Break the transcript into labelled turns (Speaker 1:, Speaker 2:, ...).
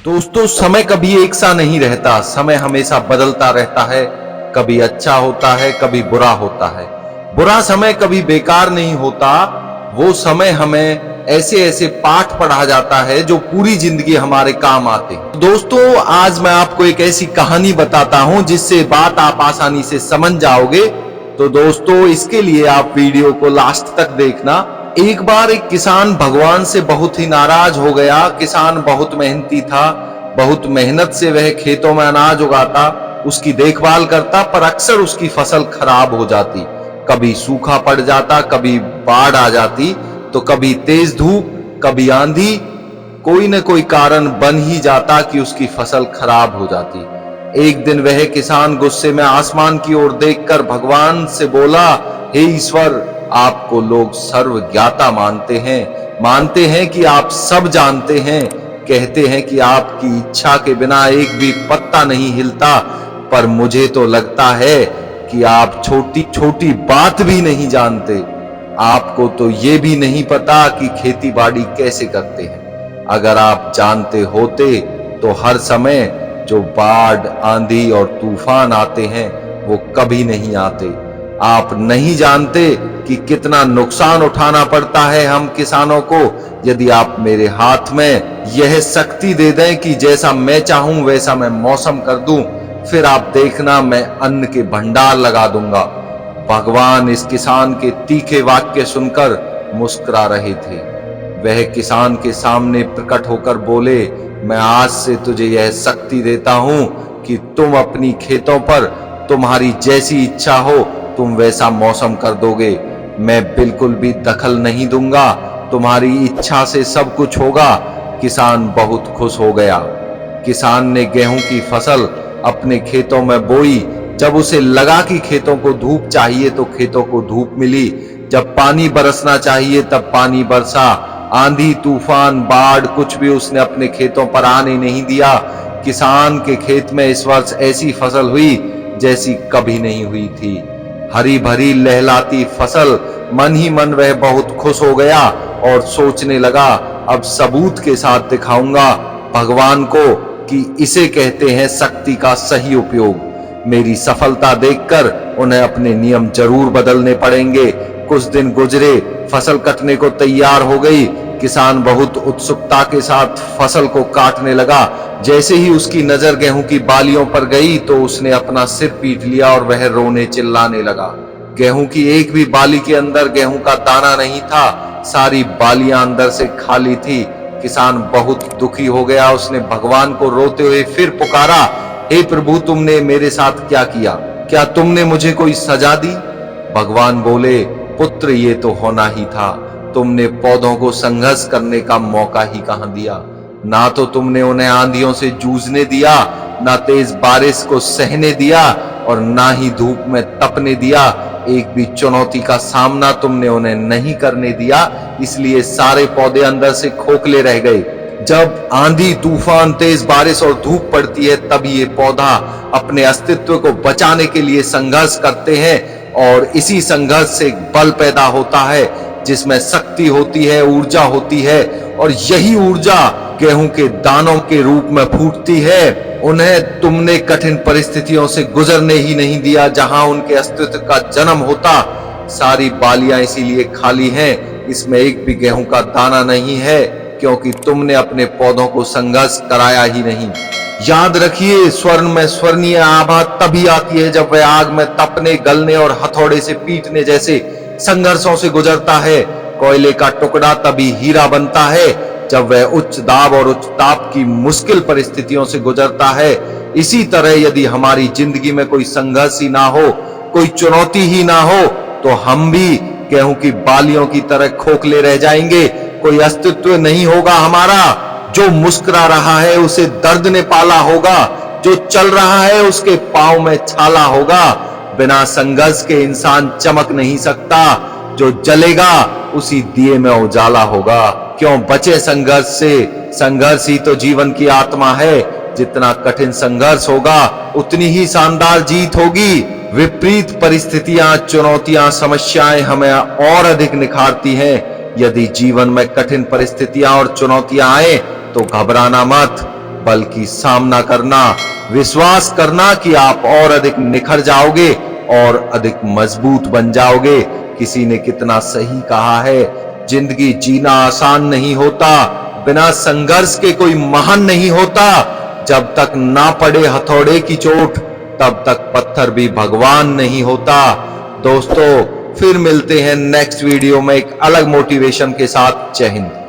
Speaker 1: दोस्तों, समय कभी एक सा नहीं रहता। समय हमेशा बदलता रहता है। कभी अच्छा होता है, कभी बुरा होता है। बुरा समय कभी बेकार नहीं होता। वो समय हमें ऐसे ऐसे पाठ पढ़ा जाता है जो पूरी जिंदगी हमारे काम आते हैं। दोस्तों, आज मैं आपको एक ऐसी कहानी बताता हूं जिससे बात आप आसानी से समझ जाओगे। तो दोस्तों, इसके लिए आप वीडियो को लास्ट तक देखना। एक बार एक किसान भगवान से बहुत ही नाराज हो गया। किसान बहुत मेहनती था। बहुत मेहनत से वह खेतों में अनाज उगाता, उसकी देखभाल करता, पर अक्सर उसकी फसल खराब हो जाती। कभी सूखा पड़ जाता, कभी बाढ़ आ जाती, तो कभी तेज धूप, कभी आंधी। कोई न कोई कारण बन ही जाता कि उसकी फसल खराब हो जाती। एक दिन वह किसान गुस्से में आसमान की ओर देखकर भगवान से बोला, हे ईश्वर, आपको लोग सर्वज्ञाता मानते हैं कि आप सब जानते हैं। कहते हैं कि आपकी इच्छा के बिना एक भी पत्ता नहीं हिलता, पर मुझे तो लगता है कि आप छोटी छोटी बात भी नहीं जानते। आपको तो ये भी नहीं पता कि खेती बाड़ी कैसे करते हैं। अगर आप जानते होते तो हर समय जो बाढ़, आंधी और तूफान आते हैं वो कभी नहीं आते। आप नहीं जानते कि कितना नुकसान उठाना पड़ता है हम किसानों को। यदि आप मेरे हाथ में यह शक्ति दे दें कि जैसा मैं चाहूं वैसा मैं मौसम कर दूं, फिर आप देखना मैं अन्न के भंडार लगा दूंगा। भगवान इस किसान के तीखे वाक्य सुनकर मुस्कुरा रहे थे। वह किसान के सामने प्रकट होकर बोले, मैं आज से तुझे यह शक्ति देता हूं कि तुम अपनी खेतों पर तुम्हारी जैसी इच्छा हो तुम वैसा मौसम कर दोगे। मैं बिल्कुल भी दखल नहीं दूंगा। तुम्हारी इच्छा से सब कुछ होगा। किसान बहुत खुश हो गया। किसान ने गेहूं की फसल अपने खेतों में बोई। जब उसे लगा कि खेतों को धूप चाहिए तो खेतों को धूप मिली। जब पानी बरसना चाहिए तब पानी बरसा। आंधी, तूफान, बाढ़ कुछ भी उसने अपने खेतों पर आने नहीं दिया। किसान के खेत में इस वर्ष ऐसी फसल हुई जैसी कभी नहीं हुई थी। हरी भरी लहलाती फसल। मन ही मन वह बहुत खुश हो गया और सोचने लगा, अब सबूत के साथ दिखाऊंगा भगवान को कि इसे कहते हैं शक्ति का सही उपयोग। मेरी सफलता देखकर उन्हें अपने नियम जरूर बदलने पड़ेंगे। कुछ दिन गुजरे, फसल कटने को तैयार हो गई। किसान बहुत उत्सुकता के साथ फसल को काटने लगा। जैसे ही उसकी नजर गेहूं की बालियों पर गई तो उसने अपना सिर पीट लिया और वह रोने चिल्लाने लगा। गेहूं की एक भी बाली के अंदर गेहूं का दाना नहीं था। सारी बालियां अंदर से खाली थी। किसान बहुत दुखी हो गया। उसने भगवान को रोते हुए फिर पुकारा, हे प्रभु, तुमने मेरे साथ क्या किया? क्या तुमने मुझे कोई सजा दी? भगवान बोले, पुत्र, ये तो होना ही था। तुमने पौधों को संघर्ष करने का मौका ही कहां दिया। ना तो तुमने उन्हें आंधियों से जूझने दिया, ना तेज बारिश को सहने दिया और ना ही धूप में तपने दिया। एक भी चुनौती का सामना तुमने उन्हें नहीं करने दिया। इसलिए सारे पौधे अंदर से खोखले रह गए। जब आंधी, तूफान, तेज बारिश और धूप पड़ती है तभी ये पौधा अपने अस्तित्व को बचाने के लिए संघर्ष करते हैं और इसी संघर्ष से बल पैदा होता है जिसमें शक्ति होती है, ऊर्जा होती है और यही ऊर्जा गेहूं के दानों के रूप में फूटती है। उन्हें तुमने कठिन परिस्थितियों से गुजरने ही नहीं दिया जहां उनके अस्तित्व का जन्म होता। सारी बालियां इसीलिए खाली हैं, इसमें एक भी गेहूं का दाना नहीं है क्योंकि तुमने अपने पौधों को संघर्ष कराया ही नहीं। याद रखिए, स्वर्ण में स्वर्णीय आभा तभी आती है जब वह आग में तपने, गलने और हथौड़े से पीटने जैसे संघर्षों से गुजरता है। कोयले का टुकड़ा तभी हीरा बनता है जब वह उच्च दाब और उच्च ताप की मुश्किल परिस्थितियों से गुजरता है। इसी तरह यदि हमारी जिंदगी में कोई संघर्ष ही ना हो, कोई चुनौती ही ना हो, तो हम भी गेहूं की बालियों की तरह खोखले रह जाएंगे। कोई अस्तित्व नहीं होगा हमारा। जो मुस्कुरा रहा है उसे दर्द ने पाला होगा। जो चल रहा है उसके पांव में छाला होगा। बिना संघर्ष के इंसान चमक नहीं सकता। जो जलेगा उसी दिए में उजाला होगा। क्यों बचे संघर्ष से? संघर्ष ही तो जीवन की आत्मा है। जितना कठिन संघर्ष होगा उतनी ही शानदार जीत होगी। विपरीत परिस्थितियां, चुनौतियां, समस्याएं हमें और अधिक निखारती हैं। यदि जीवन में कठिन परिस्थितियां और चुनौतियां आए तो घबराना मत। बल्कि सामना करना, विश्वास करना कि आप और अधिक निखर जाओगे और अधिक मजबूत बन जाओगे। किसी ने कितना सही कहा है, जिंदगी जीना आसान नहीं होता, बिना संघर्ष के कोई महान नहीं होता। जब तक ना पड़े हथौड़े की चोट, तब तक पत्थर भी भगवान नहीं होता। दोस्तों, फिर मिलते हैं नेक्स्ट वीडियो में एक अलग मोटिवेशन के साथ। जय हिंद।